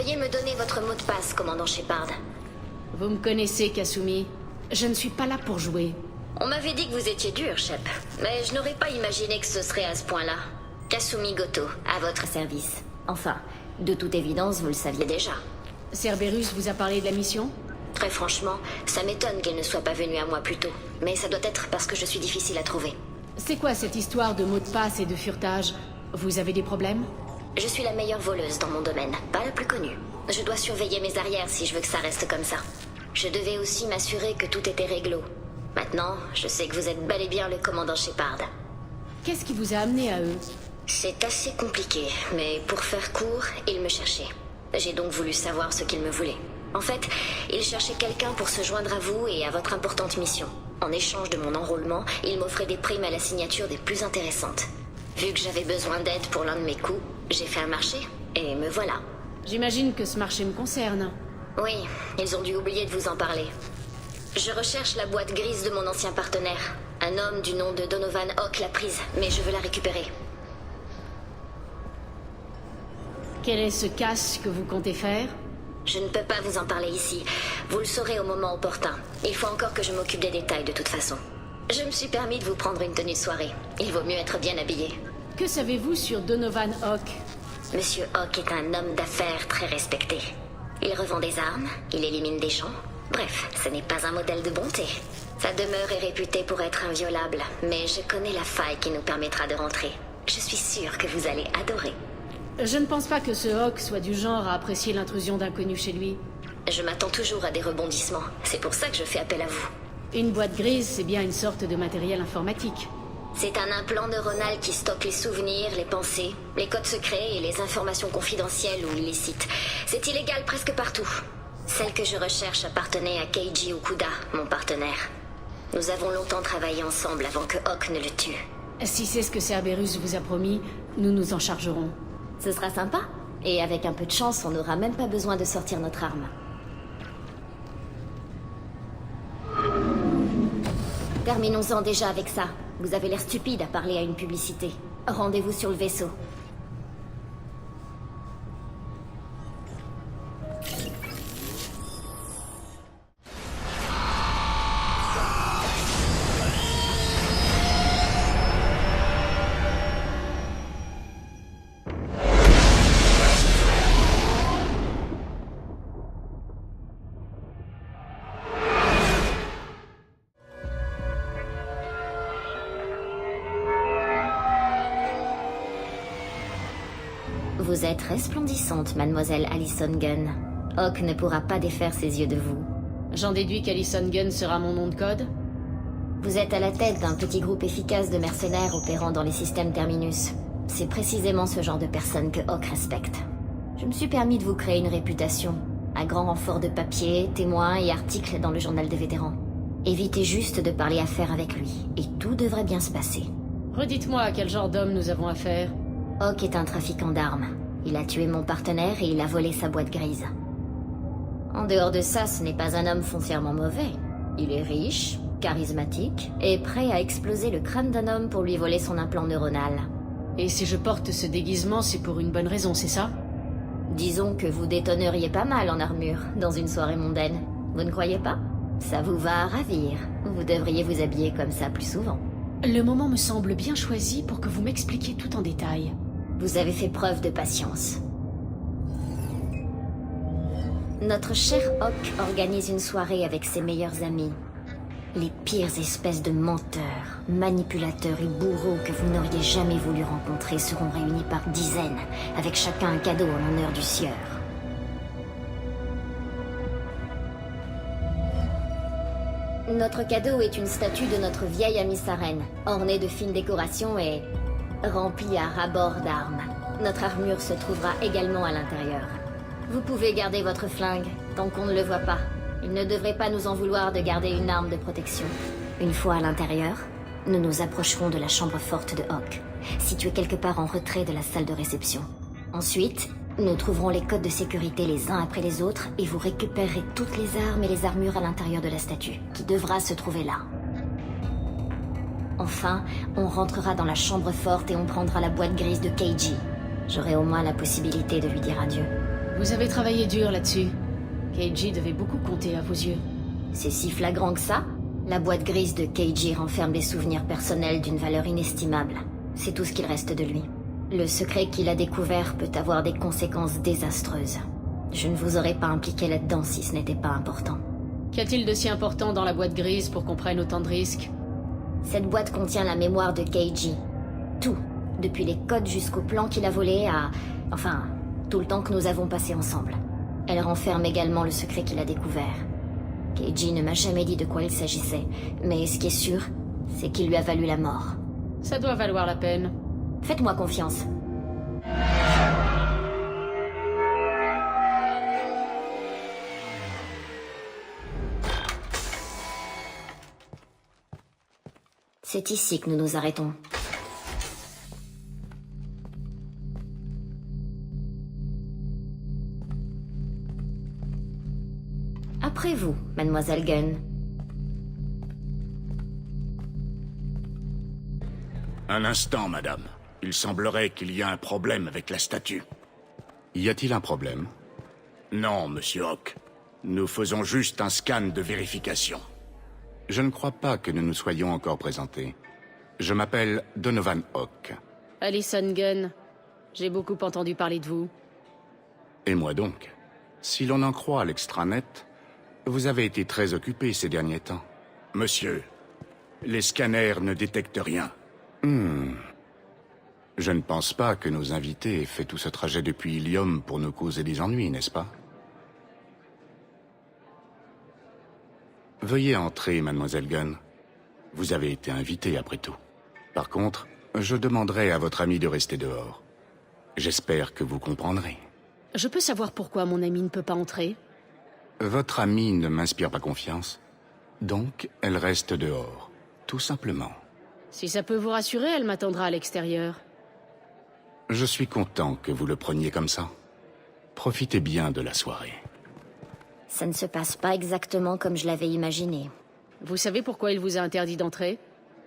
Veuillez me donner votre mot de passe, commandant Shepard. Vous me connaissez, Kasumi. Je ne suis pas là pour jouer. On m'avait dit que vous étiez dur, Shep. Mais je n'aurais pas imaginé que ce serait à ce point-là. Kasumi Goto, à votre service. Enfin, de toute évidence, vous le saviez déjà. Cerberus vous a parlé de la mission? Très franchement, ça m'étonne qu'elle ne soit pas venue à moi plus tôt. Mais ça doit être parce que je suis difficile à trouver. C'est quoi cette histoire de mots de passe et de furetage? Vous avez des problèmes? Je suis la meilleure voleuse dans mon domaine, pas la plus connue. Je dois surveiller mes arrières si je veux que ça reste comme ça. Je devais aussi m'assurer que tout était réglo. Maintenant, je sais que vous êtes bel et bien le commandant Shepard. Qu'est-ce qui vous a amené à eux? C'est assez compliqué, mais pour faire court, ils me cherchaient. J'ai donc voulu savoir ce qu'ils me voulaient. En fait, ils cherchaient quelqu'un pour se joindre à vous et à votre importante mission. En échange de mon enrôlement, ils m'offraient des primes à la signature des plus intéressantes. Vu que j'avais besoin d'aide pour l'un de mes coups, j'ai fait un marché, et me voilà. J'imagine que ce marché me concerne. Oui, ils ont dû oublier de vous en parler. Je recherche la boîte grise de mon ancien partenaire. Un homme du nom de Donovan Hawk l'a prise, mais je veux la récupérer. Quel est ce casse que vous comptez faire? Je ne peux pas vous en parler ici. Vous le saurez au moment opportun. Il faut encore que je m'occupe des détails de toute façon. Je me suis permis de vous prendre une tenue de soirée. Il vaut mieux être bien habillé. Que savez-vous sur Donovan Hawk? Monsieur Hawk est un homme d'affaires très respecté. Il revend des armes, il élimine des gens. Bref, ce n'est pas un modèle de bonté. Sa demeure est réputée pour être inviolable, mais je connais la faille qui nous permettra de rentrer. Je suis sûre que vous allez adorer. Je ne pense pas que ce Hawk soit du genre à apprécier l'intrusion d'inconnus chez lui. Je m'attends toujours à des rebondissements. C'est pour ça que je fais appel à vous. Une boîte grise, c'est bien une sorte de matériel informatique. C'est un implant neuronal qui stocke les souvenirs, les pensées, les codes secrets et les informations confidentielles ou illicites. C'est illégal presque partout. Celle que je recherche appartenait à Keiji Okuda, mon partenaire. Nous avons longtemps travaillé ensemble avant que Hawk ne le tue. Si c'est ce que Cerberus vous a promis, nous nous en chargerons. Ce sera sympa. Et avec un peu de chance, on n'aura même pas besoin de sortir notre arme. Terminons-en déjà avec ça. Vous avez l'air stupide à parler à une publicité. Rendez-vous sur le vaisseau. Vous êtes resplendissante, mademoiselle Allison Gunn. Hawk ne pourra pas défaire ses yeux de vous. J'en déduis qu'Allison Gunn sera mon nom de code? Vous êtes à la tête d'un petit groupe efficace de mercenaires opérant dans les systèmes Terminus. C'est précisément ce genre de personnes que Hawk respecte. Je me suis permis de vous créer une réputation, à grand renfort de papiers, témoins et articles dans le journal des vétérans. Évitez juste de parler affaires avec lui, et tout devrait bien se passer. Redites-moi à quel genre d'homme nous avons affaire. Hawk est un trafiquant d'armes. Il a tué mon partenaire et il a volé sa boîte grise. En dehors de ça, ce n'est pas un homme foncièrement mauvais. Il est riche, charismatique, et prêt à exploser le crâne d'un homme pour lui voler son implant neuronal. Et si je porte ce déguisement, c'est pour une bonne raison, c'est ça? Disons que vous détonneriez pas mal en armure dans une soirée mondaine. Vous ne croyez pas? Ça vous va à ravir. Vous devriez vous habiller comme ça plus souvent. Le moment me semble bien choisi pour que vous m'expliquiez tout en détail. Vous avez fait preuve de patience. Notre cher Hawk organise une soirée avec ses meilleurs amis. Les pires espèces de menteurs, manipulateurs et bourreaux que vous n'auriez jamais voulu rencontrer seront réunis par dizaines, avec chacun un cadeau en l'honneur du sieur. Notre cadeau est une statue de notre vieille amie Saren, ornée de fines décorations et remplie à ras-bord d'armes. Notre armure se trouvera également à l'intérieur. Vous pouvez garder votre flingue, tant qu'on ne le voit pas. Il ne devrait pas nous en vouloir de garder une arme de protection. Une fois à l'intérieur, nous nous approcherons de la chambre forte de Hawk, située quelque part en retrait de la salle de réception. Ensuite, nous trouverons les codes de sécurité les uns après les autres et vous récupérerez toutes les armes et les armures à l'intérieur de la statue, qui devra se trouver là. Enfin, on rentrera dans la chambre forte et on prendra la boîte grise de Keiji. J'aurai au moins la possibilité de lui dire adieu. Vous avez travaillé dur là-dessus. Keiji devait beaucoup compter à vos yeux. C'est si flagrant que ça? La boîte grise de Keiji renferme des souvenirs personnels d'une valeur inestimable. C'est tout ce qu'il reste de lui. Le secret qu'il a découvert peut avoir des conséquences désastreuses. Je ne vous aurais pas impliqué là-dedans si ce n'était pas important. Qu'y a-t-il de si important dans la boîte grise pour qu'on prenne autant de risques? Cette boîte contient la mémoire de Keiji. Tout. Depuis les codes jusqu'au plan qu'il a volé à... Enfin, tout le temps que nous avons passé ensemble. Elle renferme également le secret qu'il a découvert. Keiji ne m'a jamais dit de quoi il s'agissait, mais ce qui est sûr, c'est qu'il lui a valu la mort. Ça doit valoir la peine. Faites-moi confiance. C'est ici que nous nous arrêtons. Après vous, mademoiselle Gunn. Un instant, madame. Il semblerait qu'il y a un problème avec la statue. Y a-t-il un problème? Non, monsieur Hawk. Nous faisons juste un scan de vérification. Je ne crois pas que nous nous soyons encore présentés. Je m'appelle Donovan Hawk. Allison Gunn. J'ai beaucoup entendu parler de vous. Et moi donc. Si l'on en croit l'extranet, vous avez été très occupé ces derniers temps. Monsieur, les scanners ne détectent rien. Je ne pense pas que nos invités aient fait tout ce trajet depuis Ilium pour nous causer des ennuis, n'est-ce pas? Veuillez entrer, mademoiselle Gunn. Vous avez été invitée, après tout. Par contre, je demanderai à votre ami de rester dehors. J'espère que vous comprendrez. Je peux savoir pourquoi mon amie ne peut pas entrer? Votre amie ne m'inspire pas confiance. Donc, elle reste dehors. Tout simplement. Si ça peut vous rassurer, elle m'attendra à l'extérieur. Je suis content que vous le preniez comme ça. Profitez bien de la soirée. Ça ne se passe pas exactement comme je l'avais imaginé. Vous savez pourquoi il vous a interdit d'entrer?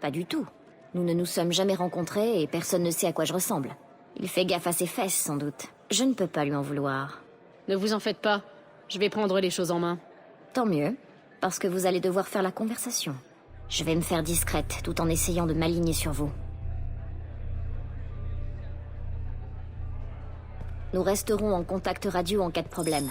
Pas du tout. Nous ne nous sommes jamais rencontrés et personne ne sait à quoi je ressemble. Il fait gaffe à ses fesses, sans doute. Je ne peux pas lui en vouloir. Ne vous en faites pas. Je vais prendre les choses en main. Tant mieux, parce que vous allez devoir faire la conversation. Je vais me faire discrète, tout en essayant de m'aligner sur vous. Nous resterons en contact radio en cas de problème.